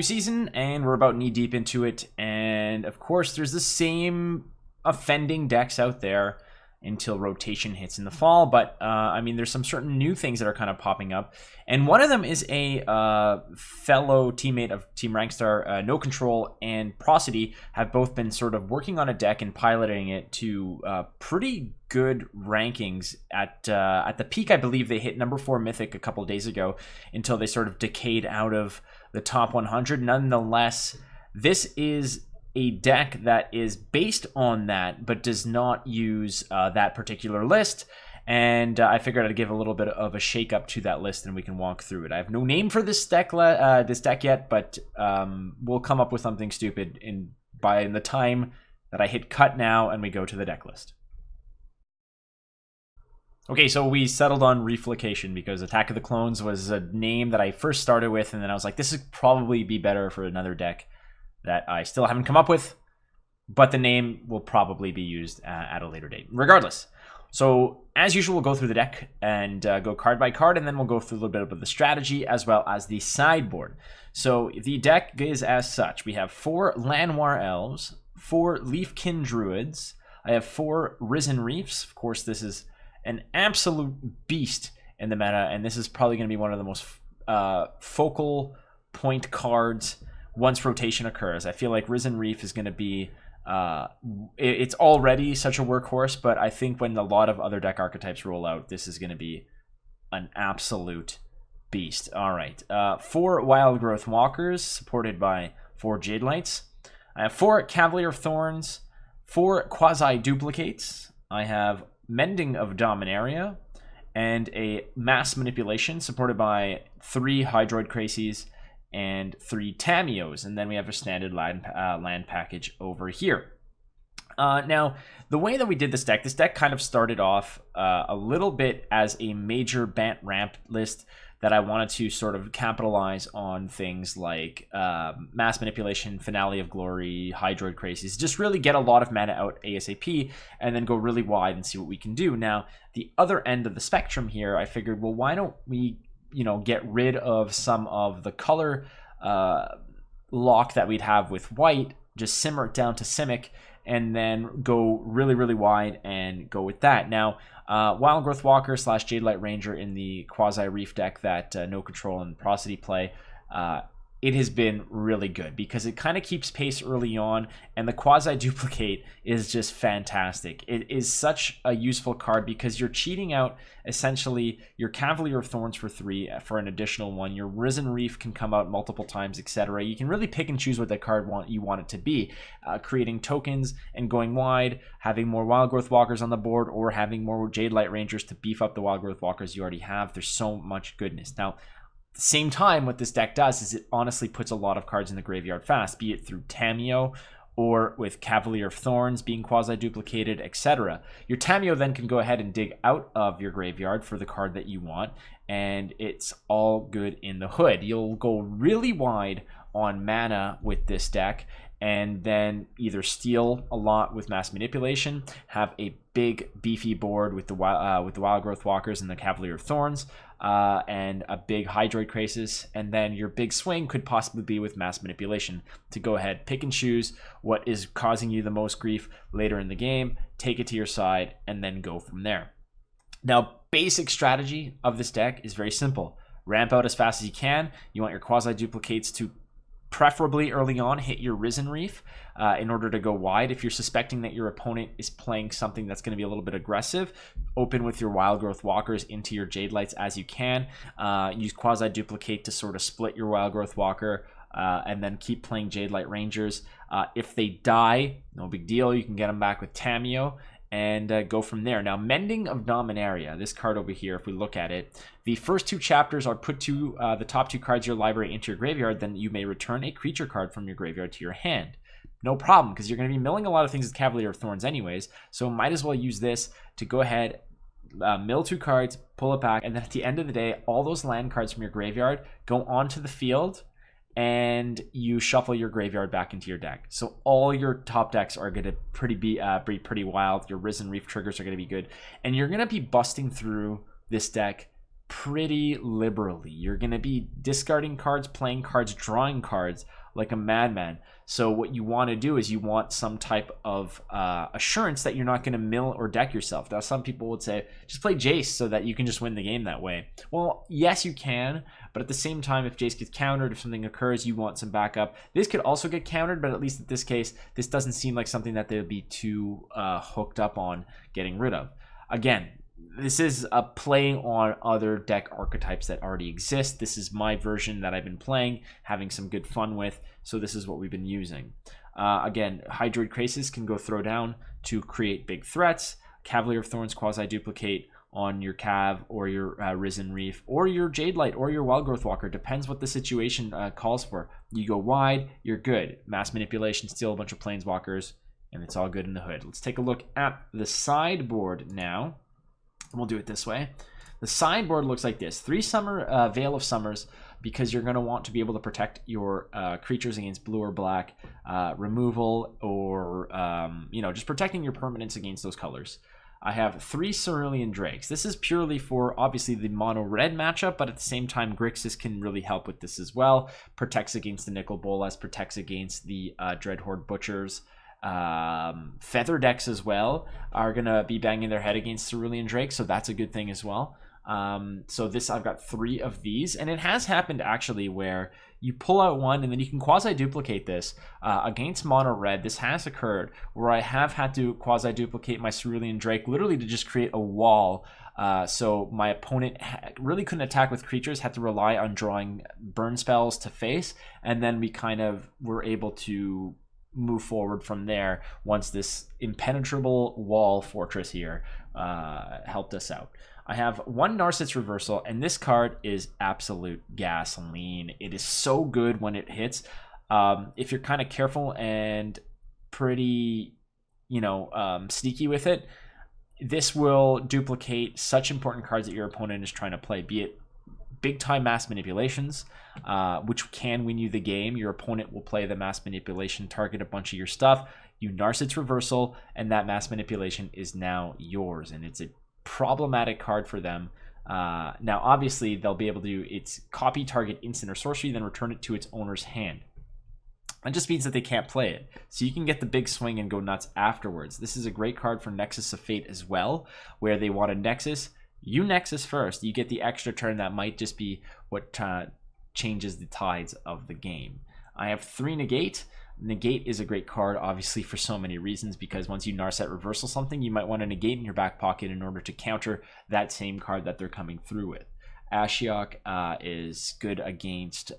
new season, and we're about knee deep into it. And of course, there's the same offending decks out there until rotation hits in the fall. But I mean, there's some certain new things that are kind of popping up, and one of them is a fellow teammate of Team Rankstar, NoControl and Prosody, have both been sort of working on a deck and piloting it to pretty good rankings. At the peak, I believe they hit number 4 Mythic a couple days ago, until they sort of decayed out of the top 100. Nonetheless, this is a deck that is based on that, but does not use that particular list. And I figured I'd give a little bit of a shake up to that list, and we can walk through it. I have no name for this deck yet, but we'll come up with something stupid by the time that I hit cut now and we go to the deck list. Okay, so we settled on Reeflication because Attack of the Clones was a name that I first started with, and then I was like, this would probably be better for another deck that I still haven't come up with, but the name will probably be used at a later date. Regardless, so as usual, we'll go through the deck and go card by card, and then we'll go through a little bit of the strategy as well as the sideboard. So the deck is as such. We have 4 Llanowar Elves, 4 Leafkin Druids. I have 4 Risen Reefs. Of course, this is an absolute beast in the meta, and this is probably going to be one of the most focal point cards once rotation occurs. I feel like Risen Reef is going to be it's already such a workhorse, but I think when a lot of other deck archetypes roll out, this is going to be an absolute beast. All right, 4 Wild Growth Walkers supported by 4 Jade Lights. I have 4 Cavalier of Thorns, 4 Quasi-duplicates. I have Mending of Dominaria, and a Mass Manipulation supported by 3 Hydroid Cracies and 3 Tamios, and then we have a standard land package over here. Now, the way that we did this deck kind of started off a little bit as a major Bant ramp list that I wanted to sort of capitalize on things like Mass Manipulation, Finale of Glory, Hydroid Crazies, just really get a lot of mana out ASAP, and then go really wide and see what we can do. Now, the other end of the spectrum here, I figured, well, why don't we, get rid of some of the color lock that we'd have with white, just simmer it down to Simic, and then go really, really wide and go with that. Now, Wild Growth Walker / Jadelight Ranger in the Quasi-reef deck that NoControl and Prosody play, it has been really good because it kind of keeps pace early on, and the Quasi-duplicate is just fantastic. It is such a useful card because you're cheating out essentially your Cavalier of Thorns for 3 for an additional 1. Your Risen Reef can come out multiple times, etc. You can really pick and choose what that card you want it to be, creating tokens and going wide, having more Wild Growth Walkers on the board, or having more Jade Light Rangers to beef up the Wild Growth Walkers you already have. There's so much goodness. Now, at the same time, what this deck does is it honestly puts a lot of cards in the graveyard fast, be it through Tameo or with Cavalier of Thorns being quasi-duplicated, etc. Your Tameo then can go ahead and dig out of your graveyard for the card that you want, and it's all good in the hood. You'll go really wide on mana with this deck, and then either steal a lot with Mass Manipulation, have a big beefy board with the Wild Growth Walkers and the Cavalier of Thorns, and a big Hydroid Crasis, and then your big swing could possibly be with Mass Manipulation to go ahead, pick and choose what is causing you the most grief later in the game, take it to your side, and then go from there. Now, basic strategy of this deck is very simple. Ramp out as fast as you can. You want your Quasi-duplicates to preferably early on hit your Risen Reef in order to go wide. If you're suspecting that your opponent is playing something that's going to be a little bit aggressive, open with your Wild Growth Walkers into your Jade Lights as you can. Use Quasi-duplicate to sort of split your Wild Growth Walker, and then keep playing Jade Light Rangers. If they die, no big deal. You can get them back with Tameo and go from there. Now, Mending of Dominaria, this card over here, if we look at it, the first 2 chapters are put to the top 2 cards of your library into your graveyard. Then you may return a creature card from your graveyard to your hand. No problem, because you're going to be milling a lot of things with Cavalier of Thorns anyways, so might as well use this to go ahead, mill 2 cards, pull it back, and then at the end of the day, all those land cards from your graveyard go onto the field, and you shuffle your graveyard back into your deck. So all your top decks are going to be pretty wild. Your Risen Reef triggers are going to be good, and you're going to be busting through this deck pretty liberally. You're going to be discarding cards, playing cards, drawing cards like a madman. So what you want to do is you want some type of assurance that you're not going to mill or deck yourself. Now, some people would say, just play Jace so that you can just win the game that way. Well, yes, you can, but at the same time, if Jace gets countered, if something occurs, you want some backup. This could also get countered, but at least in this case, this doesn't seem like something that they'll be too hooked up on getting rid of. Again, this is a play on other deck archetypes that already exist. This is my version that I've been playing, having some good fun with, so this is what we've been using. Again, Hydroid Krasis can go throw down to create big threats. Cavalier of Thorns quasi-duplicate on your Cav or your Risen Reef or your Jade Light or your Wildgrowth Walker. Depends what the situation calls for. You go wide, you're good. Mass Manipulation, steal a bunch of Planeswalkers, and it's all good in the hood. Let's take a look at the sideboard now. We'll do it this way. The sideboard looks like this. 3 Veil of Summers, because you're going to want to be able to protect your creatures against blue or black removal, or just protecting your permanents against those colors. I have 3 Cerulean Drakes. This is purely for, obviously, the mono-red matchup, but at the same time, Grixis can really help with this as well. Protects against the Nicol Bolas, protects against the Dreadhorde Butchers. Feather decks as well are gonna be banging their head against Cerulean Drake, so that's a good thing as well. So this, I've got 3 of these, and it has happened actually where you pull out one and then you can quasi-duplicate this against mono red. This has occurred where I have had to quasi-duplicate my Cerulean Drake literally to just create a wall. So my opponent really couldn't attack with creatures, had to rely on drawing burn spells to face, and then we kind of were able to move forward from there once this impenetrable wall fortress here helped us out. I have 1 Narset's Reversal, and this card is absolute gasoline. It is so good when it hits. If you're kind of careful and pretty, sneaky with it, this will duplicate such important cards that your opponent is trying to play, be it big-time mass manipulations, which can win you the game. Your opponent will play the mass manipulation, target a bunch of your stuff. You Narset's Reversal, and that mass manipulation is now yours, and it's a problematic card for them. Now, obviously, they'll be able to its copy target instant or sorcery, then return it to its owner's hand. That just means that they can't play it. So you can get the big swing and go nuts afterwards. This is a great card for Nexus of Fate as well, where they want a Nexus. You Nexus first. You get the extra turn that might just be what changes the tides of the game. I have 3 Negate. Negate is a great card, obviously, for so many reasons, because once you Narset Reversal something, you might want to Negate in your back pocket in order to counter that same card that they're coming through with. Ashiok is good against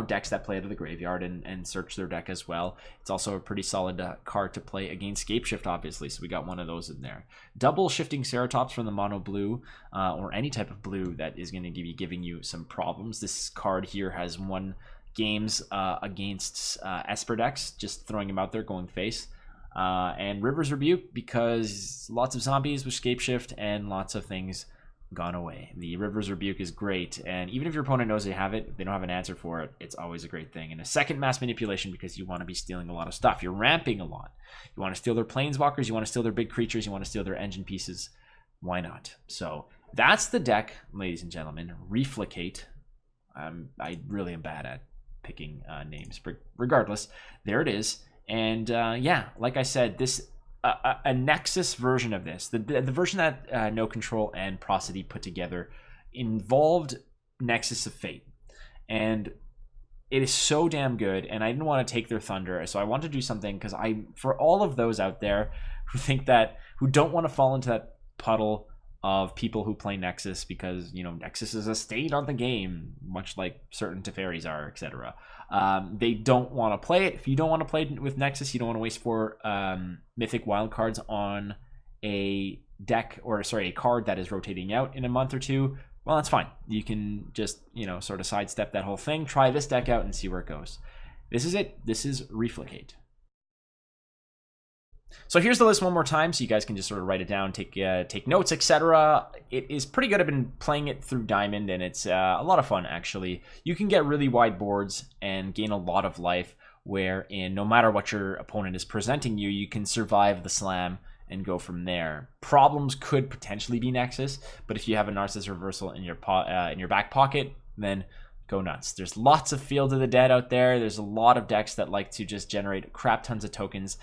decks that play out of the graveyard and search their deck as well. It's also a pretty solid card to play against Scapeshift, obviously, so we got one of those in there. Double Shifting Ceratops from the mono blue, or any type of blue that is going to be giving you some problems. This card here has won games against Esper decks, just throwing them out there, going face. And River's Rebuke, because lots of zombies with Scapeshift and lots of things gone away. The River's Rebuke is great, and even if your opponent knows they have it, if they don't have an answer for it, it's always a great thing. And a second mass manipulation, because you want to be stealing a lot of stuff. You're ramping a lot. You want to steal their planeswalkers, you want to steal their big creatures, you want to steal their engine pieces. Why not? So that's the deck, ladies and gentlemen. Reeflicate. I really am bad at picking names, but regardless, there it is. And yeah, like I said, this a Nexus version of this, the version that NoControl and Prosody put together, involved Nexus of Fate, and it is so damn good. And I didn't want to take their thunder, so I want to do something, because for all of those out there who don't want to fall into that puddle of people who play Nexus because Nexus is a stain on the game, much like certain Teferis are, etc. They don't want to play it. If you don't want to play it with Nexus, you don't want to waste 4 Mythic wildcards on a deck, or sorry, a card that is rotating out in a month or 2. Well, that's fine. You can just sort of sidestep that whole thing. Try this deck out and see where it goes. This is it. This is Reeflicate. So here's the list one more time, so you guys can just sort of write it down, take notes, etc. It is pretty good. I've been playing it through Diamond, and it's a lot of fun, actually. You can get really wide boards and gain a lot of life, wherein no matter what your opponent is presenting you, you can survive the slam and go from there. Problems could potentially be Nexus, but if you have a Narcissus Reversal in your back pocket, then go nuts. There's lots of Field of the Dead out there. There's a lot of decks that like to just generate crap tons of tokens.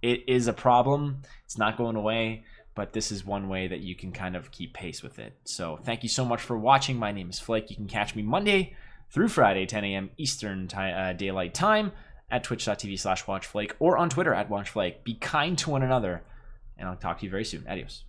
It is a problem. It's not going away, but this is one way that you can kind of keep pace with it. So thank you so much for watching. My name is Flake. You can catch me Monday through Friday, 10 a.m. Eastern Daylight Time at twitch.tv/watchflake or on Twitter @watchflake. Be kind to one another, and I'll talk to you very soon. Adios.